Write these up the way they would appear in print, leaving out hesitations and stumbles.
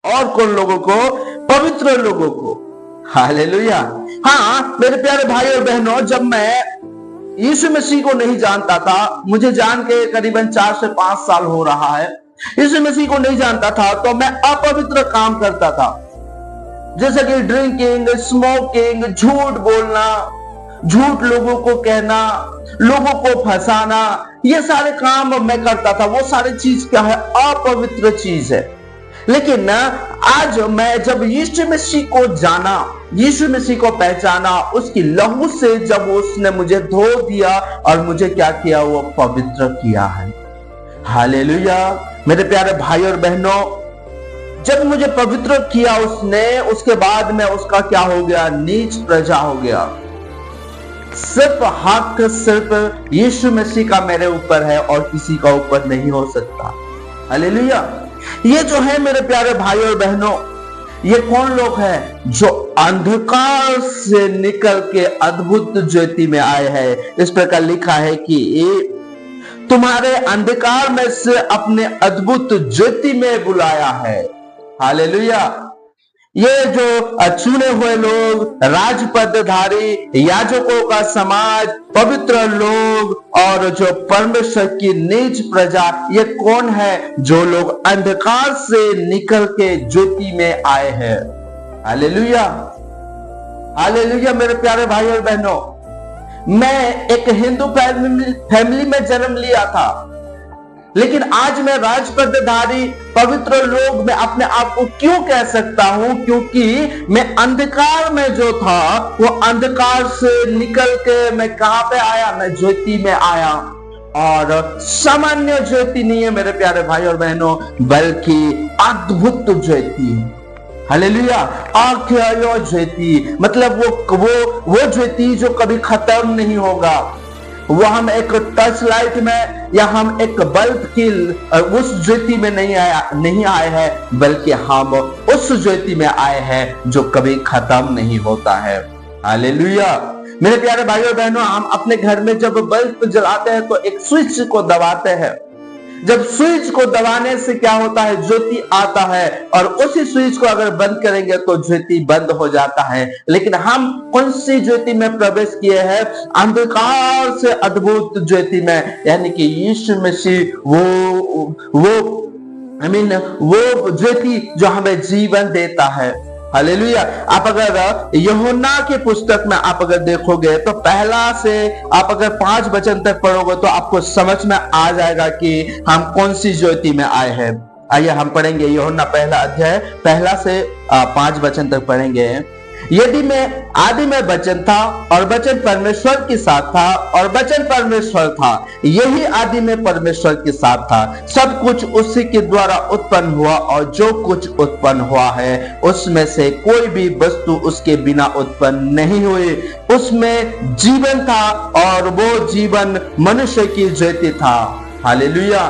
और कौन लोगों को? पवित्र लोगों को। हालेलुया। हाँ मेरे प्यारे भाई और बहनों, जब मैं यीशु मसीह को नहीं जानता था, मुझे जान के करीबन 4 से 5 साल हो रहा है, यीशु मसीह को नहीं जानता था तो मैं अपवित्र काम करता था, जैसे कि ड्रिंकिंग, स्मोकिंग, झूठ बोलना, झूठ लोगों को कहना, लोगों को फंसाना, ये सारे काम मैं करता था। वो सारी चीज क्या है? अपवित्र चीज है। लेकिन आज मैं जब यीशु मसीह को जाना, यीशु मसीह को पहचाना, उसकी लहू से जब उसने मुझे धो दिया और मुझे क्या किया? वो पवित्र किया है। हालेलुया। मेरे प्यारे भाई और बहनों, जब मुझे पवित्र किया उसने, उसके बाद में उसका क्या हो गया? नीच प्रजा हो गया। सिर्फ हक सिर्फ यीशु मसीह का मेरे ऊपर है और किसी का ऊपर नहीं हो सकता। हालेलुया। ये जो है मेरे प्यारे भाई और बहनों, ये कौन लोग हैं? जो अंधकार से निकल के अद्भुत ज्योति में आए हैं। इस प्रकार लिखा है कि तुम्हारे अंधकार में से अपने अद्भुत ज्योति में बुलाया है। हालेलुया। ये जो चुने हुए लोग, राजपदधारी, याजकों का समाज, पवित्र लोग और जो परमेश्वर की नीच प्रजा, ये कौन है? जो लोग अंधकार से निकल के ज्योति में आए हैं। हालेलुया। हालेलुया। मेरे प्यारे भाई और बहनों, मैं एक हिंदू फैमिली में जन्म लिया था, लेकिन आज मैं राजपदधारी, पवित्र लोग में अपने आप को क्यों कह सकता हूं? क्योंकि मैं अंधकार में जो था, वो अंधकार से निकल के मैं कहां पे आया? मैं ज्योति में आया। और सामान्य ज्योति नहीं है मेरे प्यारे भाई और बहनों, बल्कि अद्भुत ज्योति। हालेलुया। अक्षय ज्योति, मतलब वो ज्योति जो कभी खत्म नहीं होगा। वो हम एक टर्च लाइट में या हम एक बल्ब की उस ज्योति में नहीं आए हैं, बल्कि हम उस ज्योति में आए हैं जो कभी खत्म नहीं होता है। हालेलुया। मेरे प्यारे भाई और बहनों, हम अपने घर में जब बल्ब जलाते हैं तो एक स्विच को दबाते हैं। जब स्विच को दबाने से क्या होता है? ज्योति आता है, और उसी स्विच को अगर बंद करेंगे तो ज्योति बंद हो जाता है। लेकिन हम कौन सी ज्योति में प्रवेश किए हैं? अंधकार से अद्भुत ज्योति में, यानी कि यीशु मसीह वो ज्योति जो हमें जीवन देता है। हालेलुया। आप अगर यूहन्ना की पुस्तक में आप अगर देखोगे तो पहला से आप अगर 5 वचन तक पढ़ोगे तो आपको समझ में आ जाएगा कि हम कौन सी ज्योति में आए हैं। आइए हम पढ़ेंगे यूहन्ना पहला अध्याय, पहला से 5 वचन तक पढ़ेंगे। यदि में आदि में वचन था और वचन परमेश्वर के साथ था और वचन परमेश्वर था, यही आदि में परमेश्वर के साथ था। सब कुछ उसी के द्वारा उत्पन्न हुआ और जो कुछ उत्पन्न हुआ है उसमें से कोई भी वस्तु उसके बिना उत्पन्न नहीं हुई। उसमें जीवन था और वो जीवन मनुष्य की ज्योति था। हालेलुया।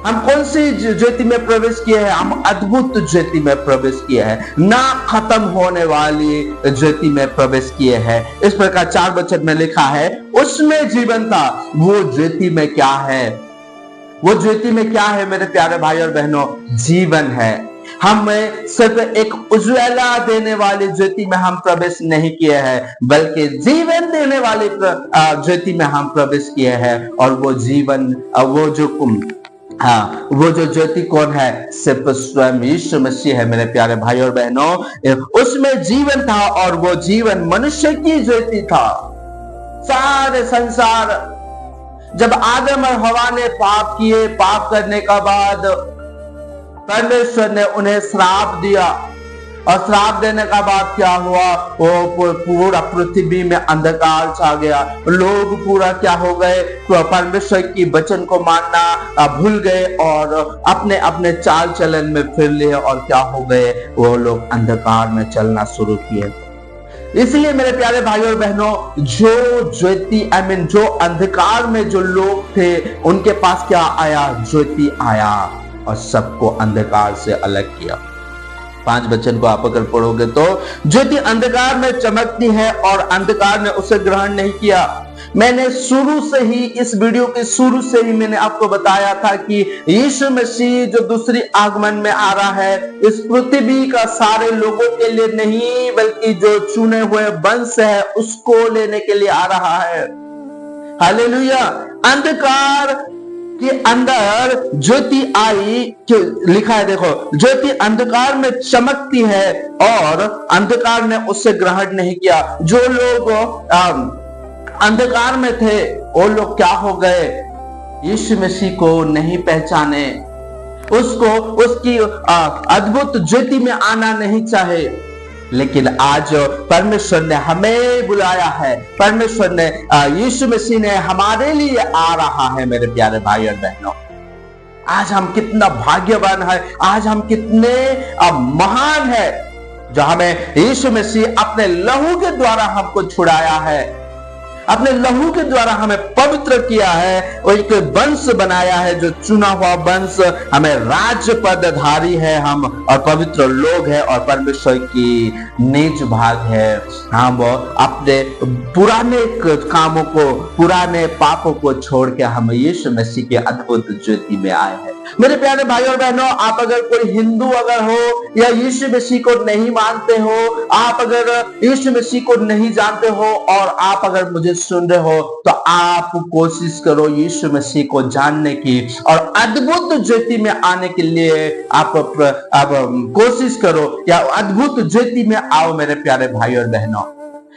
हम कौन सी ज्योति में प्रवेश किए हैं? हम अद्भुत ज्योति में प्रवेश किए हैं, ना खत्म होने वाली ज्योति में प्रवेश किए हैं। इस प्रकार 4 वचन में लिखा है, उसमें जीवन था। वो ज्योति में क्या है? वो ज्योति में क्या है मेरे प्यारे भाई और बहनों? जीवन है। हमें सिर्फ एक उज्ज्वला देने वाली ज्योति में हम प्रवेश नहीं किए हैं, बल्कि जीवन देने वाली ज्योति में हम प्रवेश किए हैं। और वो जीवन, वो जो ज्योति कौन है? सिर्फ स्वयं यीशु मसीह है मेरे प्यारे भाई और बहनों। उसमें जीवन था और वो जीवन मनुष्य की ज्योति था। सारे संसार, जब आदम और हवा ने पाप किए, पाप करने का बाद परमेश्वर ने उन्हें श्राप दिया, और श्राप देने का बाद क्या हुआ? वो पूरा पृथ्वी में अंधकार छा गया। लोग पूरा क्या हो गए? परमेश्वर की वचन को मानना भूल गए और अपने अपने चाल चलन में फिर लिए, और क्या हो गए? वो लोग अंधकार में चलना शुरू किए। इसलिए मेरे प्यारे भाई और बहनों, जो ज्योति जो अंधकार में जो लोग थे, उनके पास क्या आया? ज्योति आया और सबको अंधकार से अलग किया। 5 वचन को आप अगर पढ़ोगे तो ज्योति अंधकार में चमकती है और अंधकार ने उसे ग्रहण नहीं किया। मैंने शुरू से ही, इस वीडियो के शुरू से ही मैंने आपको बताया था कि यीशु मसीह जो दूसरी आगमन में आ रहा है, इस पृथ्वी का सारे लोगों के लिए नहीं, बल्कि जो चुने हुए वंश है उसको लेने के लिए आ रहा है। हालेलुया। अंधकार के अंदर ज्योति आई, क्यों लिखा है देखो, ज्योति अंधकार में चमकती है और अंधकार ने उससे ग्रहण नहीं किया। जो लोग अंधकार में थे वो लोग क्या हो गए, यीशु मसीह को नहीं पहचाने, उसको उसकी अद्भुत ज्योति में आना नहीं चाहे। लेकिन आज परमेश्वर ने हमें बुलाया है, परमेश्वर ने यीशु मसीह ने हमारे लिए आ रहा है। मेरे प्यारे भाई और बहनों, आज हम कितना भाग्यवान है, आज हम कितने महान है जो हमें यीशु मसीह अपने लहू के द्वारा हमको छुड़ाया है, अपने लहू के द्वारा हमें पवित्र किया है और एक वंश बनाया है, जो चुना हुआ वंश, हमें राज्य पदधारी है हम, और पवित्र लोग है और परमेश्वर की निज भाग है। हम अपने पुराने कामों को, पुराने पापों को छोड़ के हम यीशु मसीह के अद्भुत ज्योति में आए हैं। मेरे प्यारे भाई और बहनों, आप अगर कोई हिंदू अगर हो या यीशु मसीह को नहीं मानते हो, आप अगर यीशु मसीह को नहीं जानते हो और आप अगर मुझे सुन रहे हो, तो आप कोशिश करो यीशु मसीह को जानने की और अद्भुत ज्योति में आने के लिए आप कोशिश करो, या अद्भुत ज्योति में आओ मेरे प्यारे भाई और बहनों।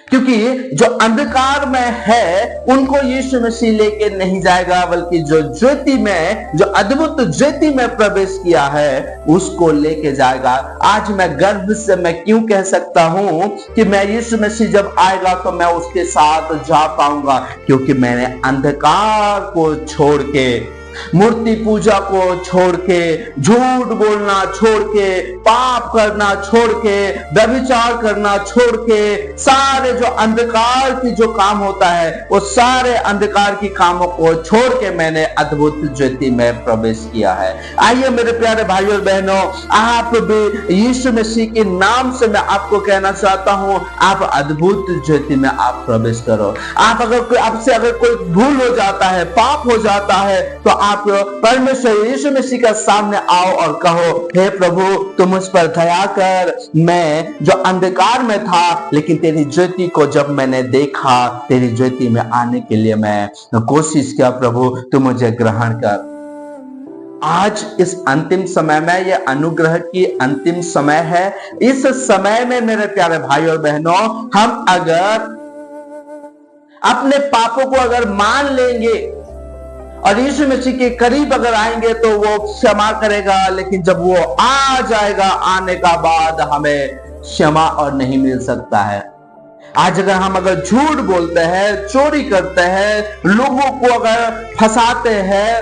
क्योंकि जो अंधकार में है उनको यीशु मसीह लेके नहीं जाएगा, बल्कि जो ज्योति में, जो अद्भुत ज्योति में प्रवेश किया है उसको लेके जाएगा। आज मैं गर्व से मैं क्यों कह सकता हूं कि मैं यीशु मसीह जब आएगा तो मैं उसके साथ जा पाऊंगा, क्योंकि मैंने अंधकार को छोड़ के, मूर्ति पूजा को छोड़ के, झूठ बोलना छोड़ के, पाप करना छोड़ के, व्यभिचार करना छोड़ के, सारे जो अंधकार की जो काम होता है वो सारे अंधकार की कामों को छोड़ के मैंने अद्भुत ज्योति में प्रवेश किया है। आइए मेरे प्यारे भाइयों और बहनों, आप भी यीशु मसीह के नाम से मैं आपको कहना चाहता हूं, आप अद्भुत ज्योति में आप प्रवेश करो। आप अगर कोई, आपसे अगर कोई भूल हो जाता है, पाप हो जाता है, तो आप परमेश्वर यीशु मसीह के सामने आओ और कहो, हे प्रभु तुम मुझ पर दया कर, मैं जो अंधकार में था, लेकिन तेरी ज्योति को जब मैंने देखा, तेरी ज्योति में आने के लिए मैं कोशिश किया, प्रभु तुम मुझे ग्रहण कर। आज इस अंतिम समय में, यह अनुग्रह की अंतिम समय है, इस समय में मेरे प्यारे भाई और बहनों, हम अगर अपने पापों को अगर मान लेंगे और यीशु मसीह के करीब अगर आएंगे तो वो क्षमा करेगा। लेकिन जब वो आ जाएगा, आने का बाद हमें क्षमा और नहीं मिल सकता है। आज अगर हम अगर झूठ बोलते हैं, चोरी करते हैं, लोगों को अगर फंसाते हैं,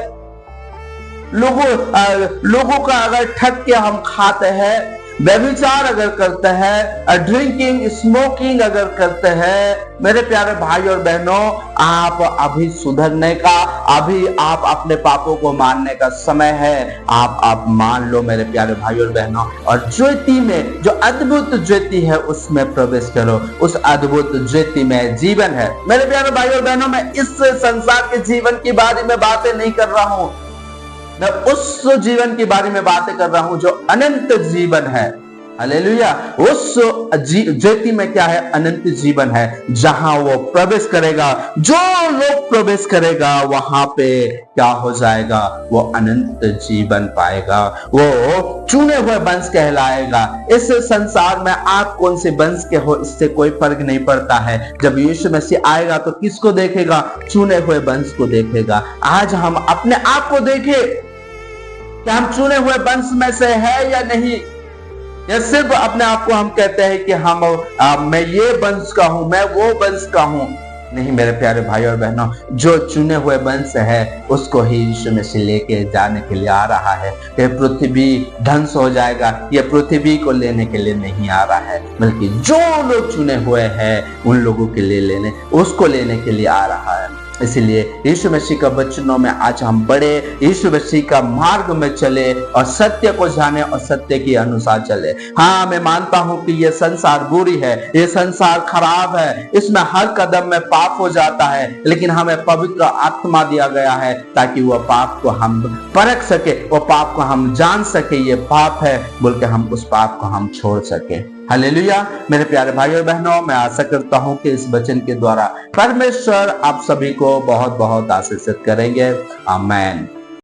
लोगों का अगर ठग के हम खाते हैं, व्यभिचार अगर करते हैं, ड्रिंकिंग, स्मोकिंग अगर करते हैं, मेरे प्यारे भाई और बहनों, आप अभी सुधरने का, अभी आप अपने पापों को मानने का समय है। आप मान लो मेरे प्यारे भाई और बहनों, और ज्योति में, जो अद्भुत ज्योति है उसमें प्रवेश करो। उस अद्भुत ज्योति में जीवन है। मेरे प्यारे भाई और बहनों, मैं इस संसार के जीवन के बारे में बातें नहीं कर रहा हूं, मैं उस जीवन के बारे में बातें कर रहा हूं जो अनंत जीवन है। हालेलुया। उस ज्योति में क्या है? अनंत जीवन है, जहां वो प्रवेश करेगा, जो लोग प्रवेश करेगा वहां पे क्या हो जाएगा? वो अनंत जीवन पाएगा, वो चुने हुए वंश कहलाएगा। इस संसार में आप कौन से वंश के हो इससे कोई फर्क नहीं पड़ता है। जब यीशु मसीह आएगा तो किसको देखेगा? चुने हुए वंश को देखेगा। आज हम अपने आप को देखें कि हम चुने हुए वंश में से है या नहीं, या सिर्फ अपने आप को हम कहते हैं कि मैं ये वंश का हूं, मैं वो वंश का हूं। नहीं मेरे प्यारे भाई और बहनों, जो चुने हुए वंश है उसको ही यीशु मसीह लेके जाने के लिए आ रहा है। ये पृथ्वी ध्वंस हो जाएगा, ये पृथ्वी को लेने के लिए नहीं आ रहा है, बल्कि जो लोग चुने हुए हैं उन लोगों के लिए उसको लेने के लिए आ रहा है। इसलिए यीशु मसीह का वचनों में आज हम बढ़े, यीशु मसीह का मार्ग में चले और सत्य को जाने और सत्य के अनुसार चले। हाँ, मैं मानता हूं कि ये संसार बुरी है, ये संसार खराब है, इसमें हर कदम में पाप हो जाता है, लेकिन हमें पवित्र आत्मा दिया गया है ताकि वह पाप को हम परख सके, वह पाप को हम जान सके ये पाप है बोल के हम उस पाप को हम छोड़ सके। हालेलुया। मेरे प्यारे भाइयों और बहनों, मैं आशा करता हूं कि इस वचन के द्वारा परमेश्वर आप सभी को बहुत बहुत आशीषित करेंगे। आमीन।